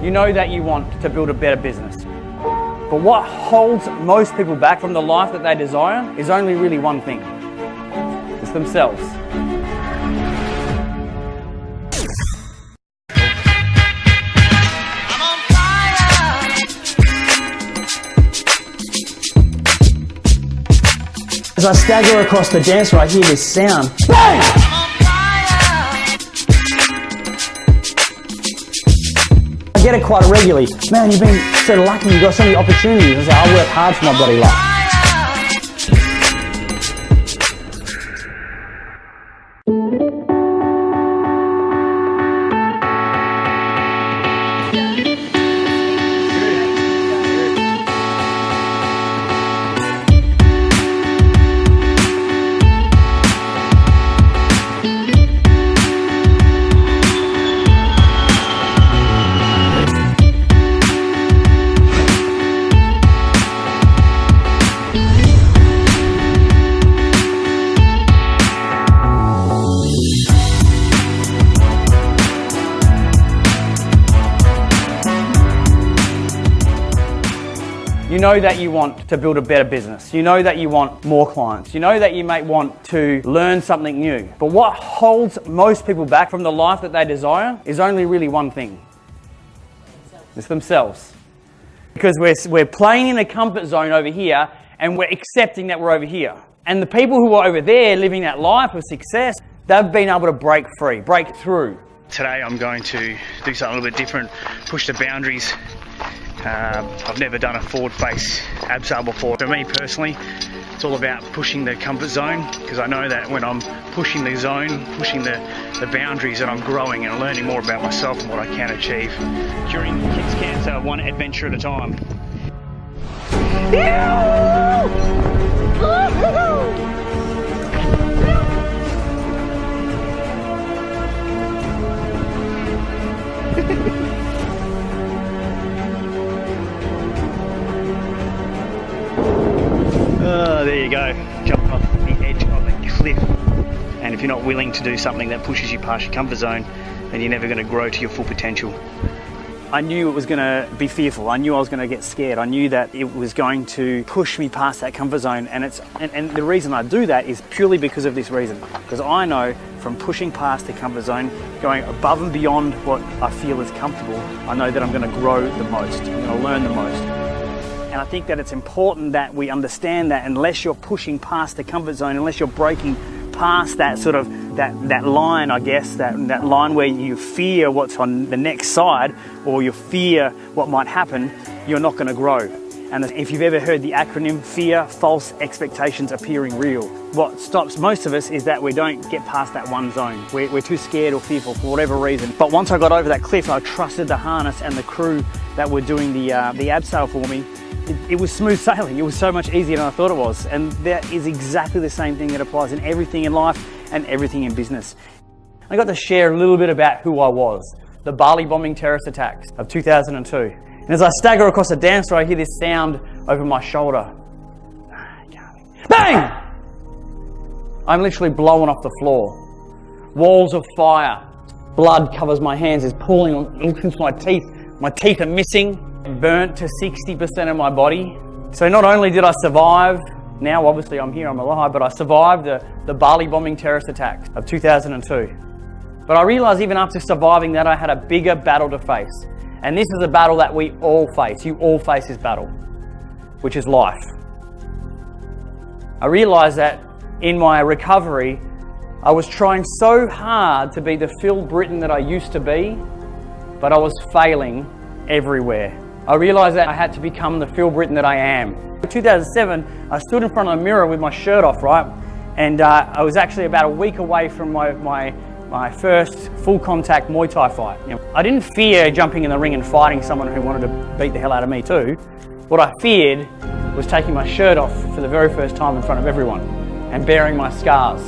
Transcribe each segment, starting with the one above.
You know that you want to build a better business. But what holds most people back from the life that they desire is only really one thing. It's themselves. As I stagger across the dance floor, I hear this sound. Bang! I get it quite regularly. Man, you've been so lucky, you've got so many opportunities. It's like, I work hard for my bloody life. You know that you want to build a better business. You know that you want more clients. You know that you may want to learn something new. But what holds most people back from the life that they desire is only really one thing. It's themselves. Because we're playing in a comfort zone over here and we're accepting that we're over here. And the people who are over there living that life of success, they've been able to break free, break through. Today I'm going to do something a little bit different, push the boundaries. I've never done a forward face abseil before. For me personally, it's all about pushing the comfort zone, because I know that when I'm pushing the zone, pushing the boundaries, that I'm growing and learning more about myself and what I can achieve. During Kids Cancer, one adventure at a time. There you go, jumping off the edge of a cliff. And if you're not willing to do something that pushes you past your comfort zone, then you're never going to grow to your full potential. I knew it was going to be fearful. I knew I was going to get scared. I knew that it was going to push me past that comfort zone. And the reason I do that is purely because of this reason. Because I know from pushing past the comfort zone, going above and beyond what I feel is comfortable, I know that I'm going to grow the most. I'm going to learn the most. And I think that it's important that we understand that unless you're pushing past the comfort zone, unless you're breaking past that sort of, that line, I guess, that line where you fear what's on the next side, or you fear what might happen, you're not going to grow. And if you've ever heard the acronym FEAR, false expectations appearing real. What stops most of us is that we don't get past that one zone. We're too scared or fearful for whatever reason. But once I got over that cliff, I trusted the harness and the crew that were doing the abseil for me. It was smooth sailing. It was so much easier than I thought it was. And that is exactly the same thing that applies in everything in life and everything in business. I got to share a little bit about who I was. The Bali bombing terrorist attacks of 2002. And as I stagger across the dance floor, I hear this sound over my shoulder. Bang! I'm literally blown off the floor. Walls of fire. Blood covers my hands, is pooling into my teeth. My teeth are missing. Burnt to 60% of my body. So not only did I survive, now obviously I'm here, I'm alive, but I survived the Bali bombing terrorist attacks of 2002. But I realized even after surviving that, I had a bigger battle to face. And this is a battle that we all face. You all face this battle, which is life. I realized that in my recovery, I was trying so hard to be the Phil Britten that I used to be, but I was failing everywhere. I realized that I had to become the Phil Britten that I am. In 2007, I stood in front of the mirror with my shirt off, right? And I was actually about a week away from my first full contact Muay Thai fight. You know, I didn't fear jumping in the ring and fighting someone who wanted to beat the hell out of me too. What I feared was taking my shirt off for the very first time in front of everyone and bearing my scars.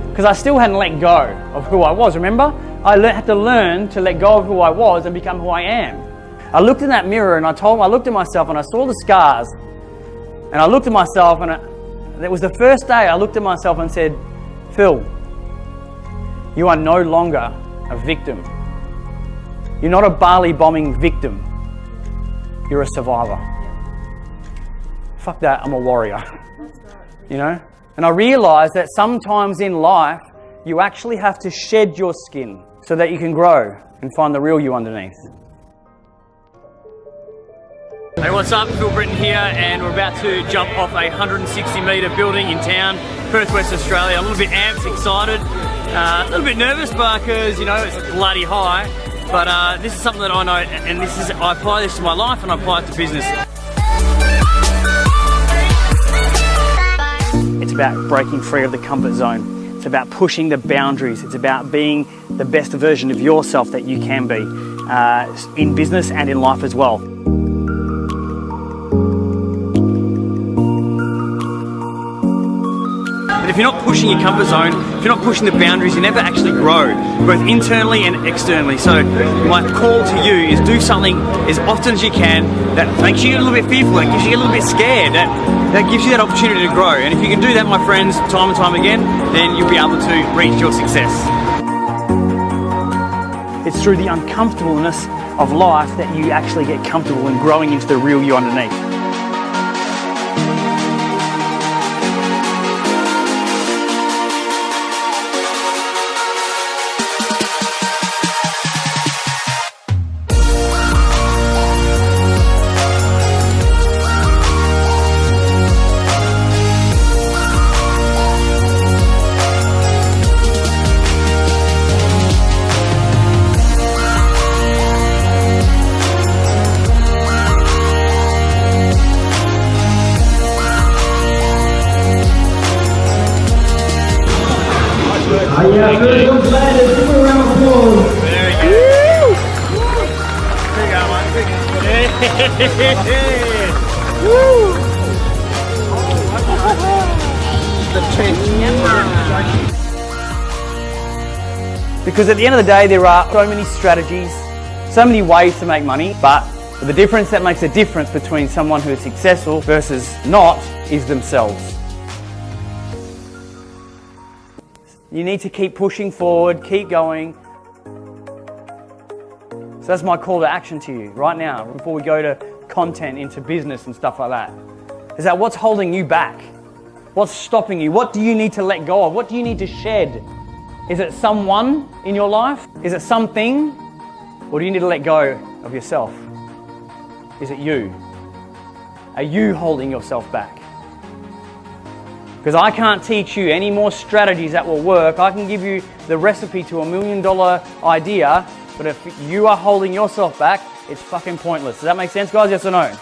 Because I still hadn't let go of who I was, remember? I had to learn to let go of who I was and become who I am. I looked in that mirror and I looked at myself and I saw the scars. And I looked at myself and it was the first day I looked at myself and said, Phil, you are no longer a victim. You're not a Bali bombing victim. You're a survivor. Fuck that, I'm a warrior. You know? And I realised that sometimes in life, you actually have to shed your skin so that you can grow and find the real you underneath. Hey, what's up? Phil Britten here, and we're about to jump off a 160-metre building in town, Perth, West Australia. A little bit amped, excited, a little bit nervous because, you know, it's bloody high. But this is something that I know, and I apply this to my life and I apply it to business. It's about breaking free of the comfort zone. It's about pushing the boundaries. It's about being the best version of yourself that you can be in business and in life as well. But if you're not pushing your comfort zone, if you're not pushing the boundaries, you never actually grow, both internally and externally. So my call to you is do something as often as you can that makes you a little bit fearful, that gives you a little bit scared, that gives you that opportunity to grow. And if you can do that, my friends, time and time again, then you'll be able to reach your success. It's through the uncomfortableness of life that you actually get comfortable in growing into the real you underneath. Yeah, very good lad. Give a round of applause. There you go. There you Woo! Because at the end of the day, there are so many strategies, so many ways to make money, but the difference that makes a difference between someone who is successful versus not is themselves. You need to keep pushing forward, keep going. So that's my call to action to you right now, before we go to content, into business and stuff like that. Is that what's holding you back? What's stopping you? What do you need to let go of? What do you need to shed? Is it someone in your life? Is it something? Or do you need to let go of yourself? Is it you? Are you holding yourself back? Because I can't teach you any more strategies that will work. I can give you the recipe to $1 million idea, but if you are holding yourself back, it's fucking pointless. Does that make sense, guys? Yes or no?